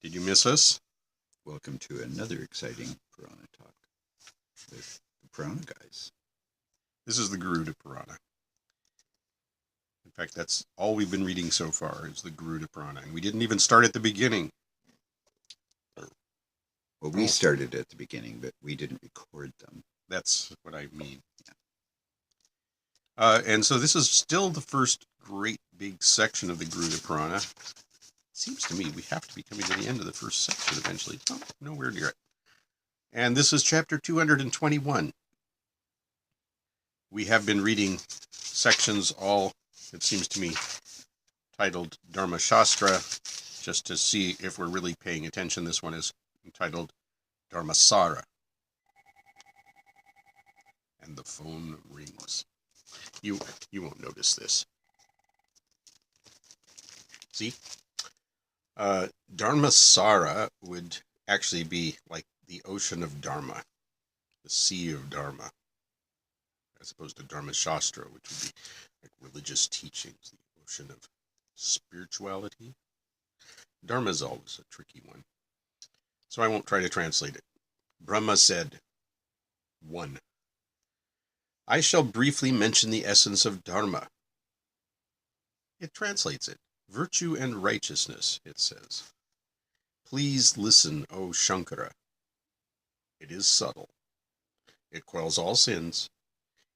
Did you miss us? Welcome to another exciting Purana Talk with the Purana guys. This is the Garuda Purana. In fact, that's all we've been reading so far is the Garuda Purana. And we didn't even start at the beginning. Well, we started at the beginning, but we didn't record them. That's what I mean. And so this is still the first great big section of the Garuda Purana. It seems to me we have to be coming to the end of the first section eventually. Oh, nowhere near it. And this is chapter 221. We have been reading sections all, it seems to me, titled Dharmasara, just to see if we're really paying attention. This one is entitled Dharmasara. And the phone rings. You won't notice this. See? Dharmasara would actually be like the ocean of Dharma, the sea of Dharma, as opposed to Dharmasara, which would be like religious teachings, the ocean of spirituality. Dharma is always a tricky one, so I won't try to translate it. Brahma said, 1. I shall briefly mention the essence of Dharma. It translates it. Virtue and righteousness, it says. Please listen, O Shankara. It is subtle. It quells all sins.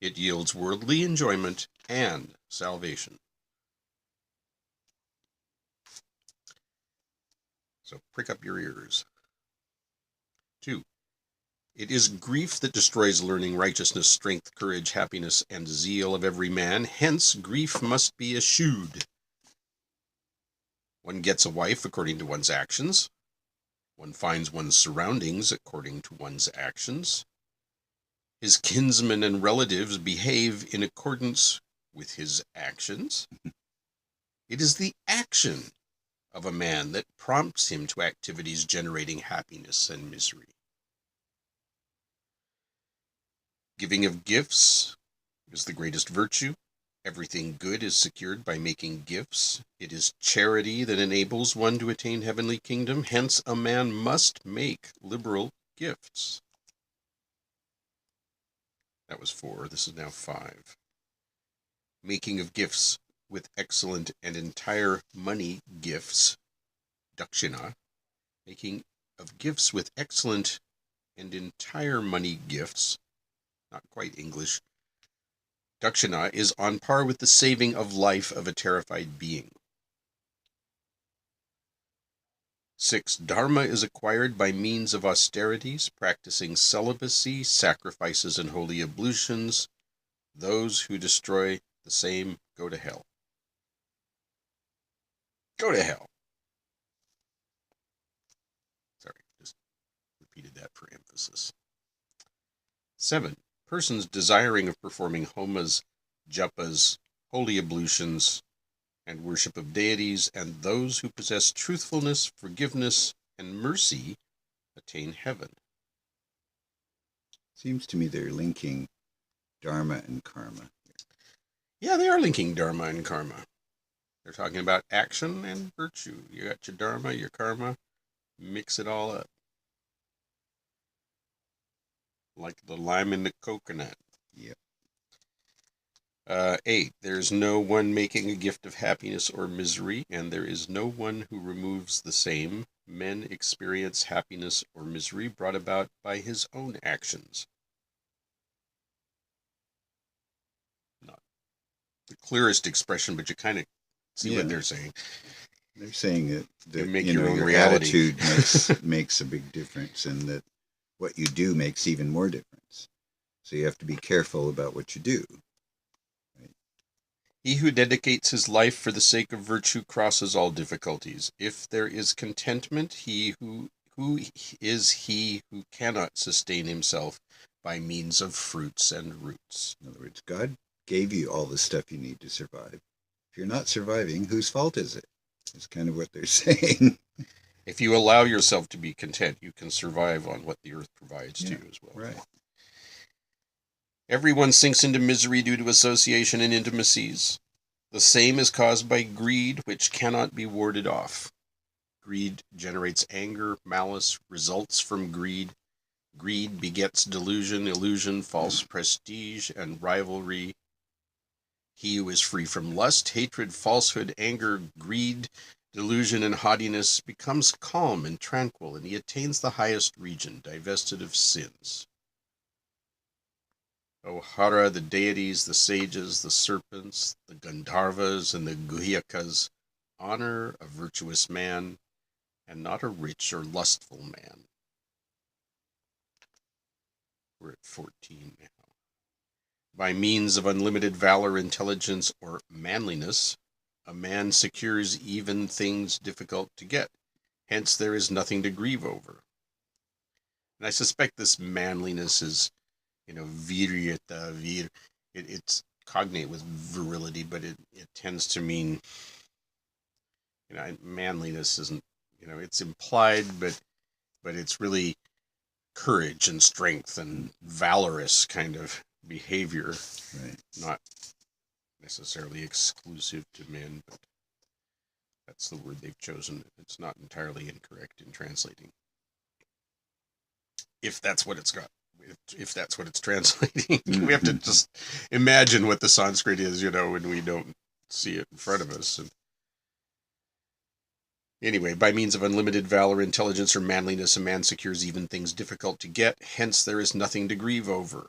It yields worldly enjoyment and salvation. So prick up your ears. 2. It is grief that destroys learning, righteousness, strength, courage, happiness, and zeal of every man. Hence, grief must be eschewed. One gets a wife according to one's actions. One finds one's surroundings according to one's actions. His kinsmen and relatives behave in accordance with his actions. It is the action of a man that prompts him to activities generating happiness and misery. Giving of gifts is the greatest virtue. Everything good is secured by making gifts. It is charity that enables one to attain heavenly kingdom. Hence, a man must make liberal gifts. That was 4. This is now 5. Making of gifts with excellent and entire money gifts, dakshina. Making of gifts with excellent and entire money gifts, not quite English. Dakshina is on par with the saving of life of a terrified being. 6. Dharma is acquired by means of austerities, practicing celibacy, sacrifices, and holy ablutions. Those who destroy the same go to hell. Go to hell. Sorry, just repeated that for emphasis. 7. Persons desiring of performing homas, japas, holy ablutions, and worship of deities, and those who possess truthfulness, forgiveness, and mercy attain heaven. Seems to me they're linking Dharma and Karma. Yeah, they are linking Dharma and Karma. They're talking about action and virtue. You got your Dharma, your Karma, mix it all up. Like the lime in the coconut. Yep. 8. There is no one making a gift of happiness or misery, and there is no one who removes the same. Men experience happiness or misery brought about by his own actions. Not the clearest expression, but you kind of see what they're saying. They're saying that You make your own reality. attitude makes a big difference, and that what you do makes even more difference. So you have to be careful about what you do. Right? He who dedicates his life for the sake of virtue crosses all difficulties. If there is contentment, who is he who cannot sustain himself by means of fruits and roots? In other words, God gave you all the stuff you need to survive. If you're not surviving, whose fault is it? It's kind of what they're saying. If you allow yourself to be content, you can survive on what the earth provides to you as well. Right. Everyone sinks into misery due to association and intimacies. The same is caused by greed, which cannot be warded off. Greed generates anger. Malice results from greed. Greed begets delusion, illusion, false prestige, and rivalry. He who is free from lust, hatred, falsehood, anger, greed, delusion, and haughtiness becomes calm and tranquil, and he attains the highest region, divested of sins. O Hara, the deities, the sages, the serpents, the Gandharvas, and the Guhyakas honor a virtuous man, and not a rich or lustful man. We're at 14 now. By means of unlimited valor, intelligence, or manliness, a man secures even things difficult to get. Hence, there is nothing to grieve over. And I suspect this manliness is, viryata, it's cognate with virility, but it tends to mean, manliness isn't, it's implied, but it's really courage and strength and valorous kind of behavior, Right. Not necessarily exclusive to men, but that's the word they've chosen. It's not entirely incorrect in translating. If that's what it's got. If that's what it's translating. We have to just imagine what the Sanskrit is, when we don't see it in front of us. And anyway, by means of unlimited valor, intelligence, or manliness, a man secures even things difficult to get. Hence, there is nothing to grieve over.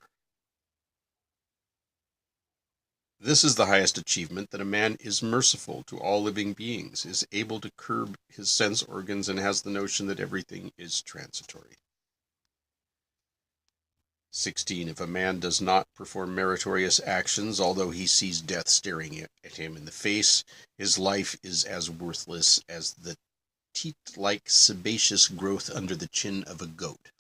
This is the highest achievement, that a man is merciful to all living beings, is able to curb his sense organs, and has the notion that everything is transitory. 16. If a man does not perform meritorious actions, although he sees death staring at him in the face, his life is as worthless as the teat-like sebaceous growth under the chin of a goat.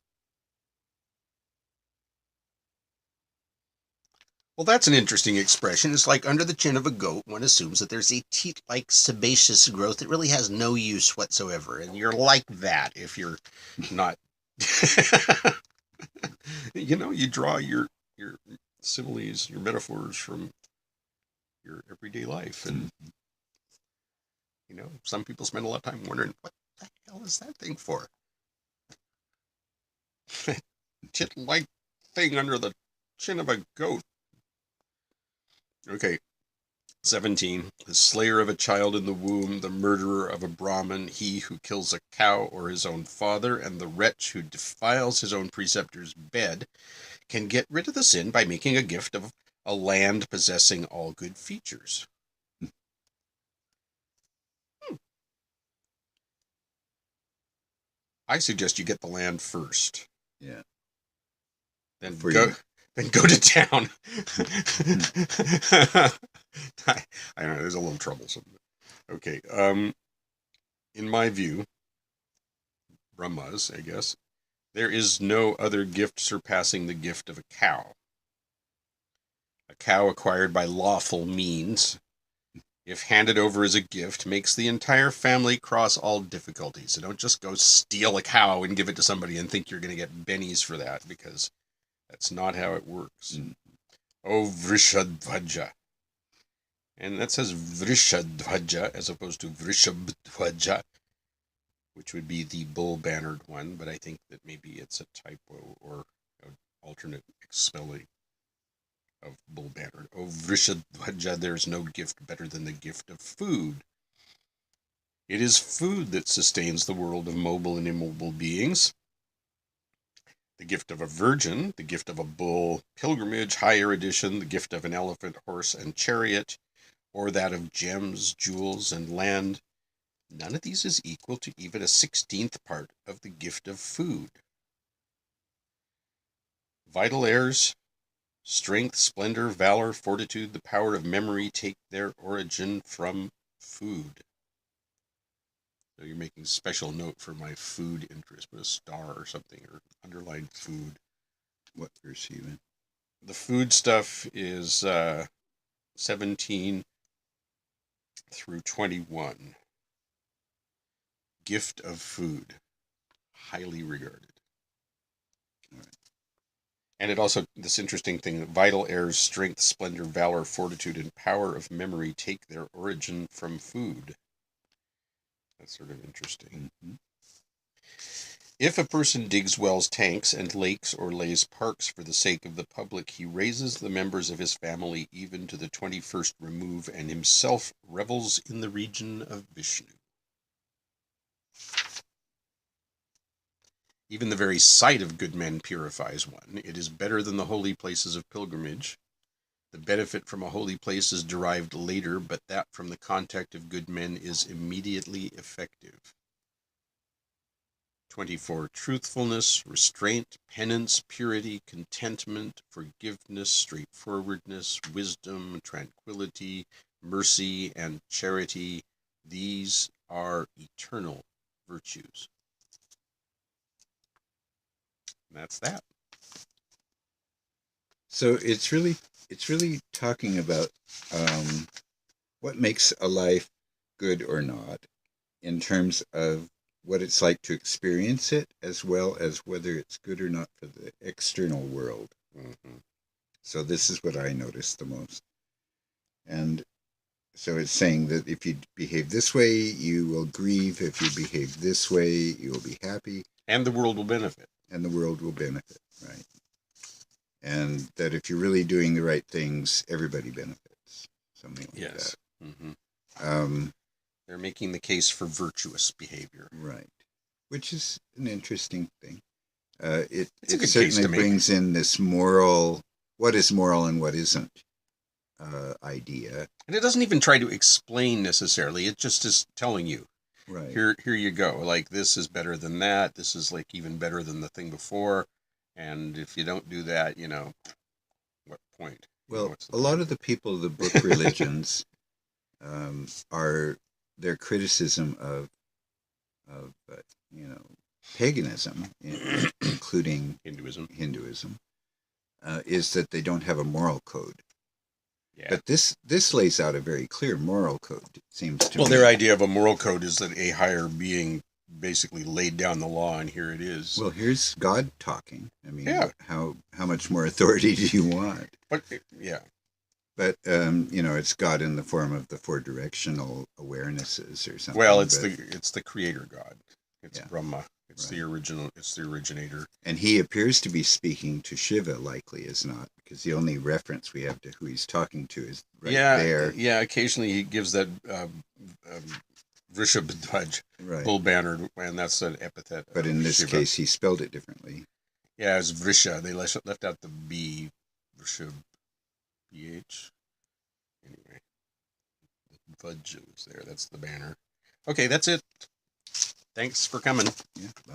Well, that's an interesting expression. It's like under the chin of a goat, one assumes that there's a teat-like sebaceous growth that really has no use whatsoever. And you're like that if you're not... you draw your similes, your metaphors from your everyday life. And, some people spend a lot of time wondering, what the hell is that thing for? Tit-like thing under the chin of a goat. Okay, 17. The slayer of a child in the womb, the murderer of a Brahmin, he who kills a cow or his own father, and the wretch who defiles his own preceptor's bed, can get rid of the sin by making a gift of a land possessing all good features. I suggest you get the land first. Yeah. Then go to town. I don't know, there's a little troublesome. Okay, in my view, Brahma's, I guess, there is no other gift surpassing the gift of a cow. A cow acquired by lawful means, if handed over as a gift, makes the entire family cross all difficulties. So don't just go steal a cow and give it to somebody and think you're going to get bennies for that, because that's not how it works. Oh, Vrishadvaja. And that says Vrishadvaja as opposed to Vrishabdvaja, which would be the bull-bannered one, but I think that maybe it's a typo or an alternate spelling of bull-bannered. Oh, Vrishadvaja, there is no gift better than the gift of food. It is food that sustains the world of mobile and immobile beings. The gift of a virgin, the gift of a bull, pilgrimage, higher edition, the gift of an elephant, horse, and chariot, or that of gems, jewels, and land. None of these is equal to even a 16th part of the gift of food. Vital airs, strength, splendor, valor, fortitude, the power of memory take their origin from food. So you're making special note for my food interest, put a star or something, or underline food. What verse are you in? The food stuff is 17 through 21. Gift of food, highly regarded. All right. And it also, this interesting thing, vital airs, strength, splendor, valor, fortitude, and power of memory take their origin from food. That's sort of interesting. Mm-hmm. If a person digs wells, tanks, and lakes, or lays parks for the sake of the public, he raises the members of his family even to the 21st remove, and himself revels in the region of Vishnu. Even the very sight of good men purifies one. It is better than the holy places of pilgrimage. The benefit from a holy place is derived later, but that from the contact of good men is immediately effective. 24. Truthfulness, restraint, penance, purity, contentment, forgiveness, straightforwardness, wisdom, tranquility, mercy, and charity. These are eternal virtues. And that's that. So it's really talking about what makes a life good or not, in terms of what it's like to experience it, as well as whether it's good or not for the external world. Mm-hmm. So this is what I noticed the most. And so it's saying that if you behave this way, you will grieve. If you behave this way, you will be happy. And the world will benefit. And the world will benefit, right? And that if you're really doing the right things, everybody benefits. Something like that. Mm-hmm. They're making the case for virtuous behavior. Right. Which is an interesting thing. It certainly case to brings in this moral, what is moral and what isn't, idea. And it doesn't even try to explain necessarily. It just is telling you. Right. Here you go. Like, this is better than that. This is like even better than the thing before. And if you don't do that, what point? Well, a lot of the people of the book religions are their criticism of paganism, including Hinduism, is that they don't have a moral code. Yeah. But this lays out a very clear moral code, it seems to me. Well, their idea of a moral code is that a higher being basically laid down the law, and here it is. Well, here's God talking. I mean, how much more authority do you want? But it's God in the form of the four directional awarenesses or something. Well, it's the creator God. It's Brahma. It's the original. It's the originator. And he appears to be speaking to Shiva, likely as not, because the only reference we have to who he's talking to is there. Yeah, occasionally he gives that Vrishabhadhwaj, bull banner, and that's an epithet. But in this case, he spelled it differently. Yeah, it's Vrisha. They left out the B. Vrishab. BH. Anyway, the Vajj was there. That's the banner. Okay, that's it. Thanks for coming. Yeah, bye.